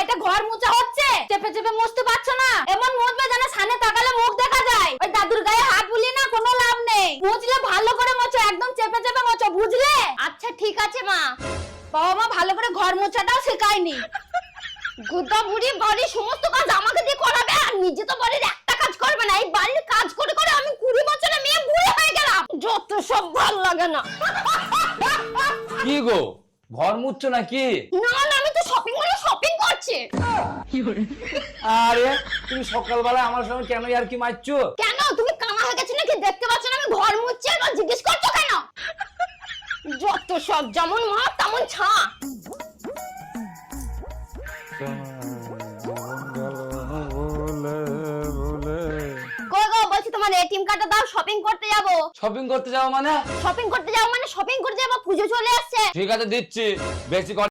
এটা ঘর মোছা হচ্ছে, চেপে চেপে মুছতে পারছো না? এমন মুছবে যেন সামনে তাকালে মুখ দেখা যায়। ওই দাদুর গায়ে হাত বুলিয়ে না কোনো লাভ নেই। মুছলে ভালো করে মোছো, একদম চেপে চেপে মোছো, বুঝলে? আচ্ছা ঠিক আছে মা। বাবা মা ভালো করে ঘর মোছাটাও শেখায়নি। গুদা বুড়ি বাড়ির সমস্ত কাজ আমাকে দিয়ে করাবে আর নিজে তো বাড়ির একটা কাজ করবে না। এই বাড়ির কাজ করে করে আমি 20 বছরের মেয়ে বুড়ি হয়ে গেলাম। যত সব ভালো লাগে না। কি গো, ঘর মুছছো নাকি? না না, আমি তো শপিং মলে শপিং করছি। আরে তুমি সকালবেলা আমার সঙ্গে কেন আর কি মারছো? কেন তুমি কানা হয়ে গেছো নাকি? দেখতে পাচ্ছ না আমি ঘর মুছছি আর জিজ্ঞেস করছো কেন? যত সব, যেমন মা তেমন ছা। কই গো, বলছি তোমার এটিএম কার্ডটা দাও, শপিং করতে যাব। শপিং করতে যাও মানে? শপিং করতে যাও মানে শপিং করতে যাবো, পুজো চলে আসছে। ঠিক আছে দিচ্ছি, বেশি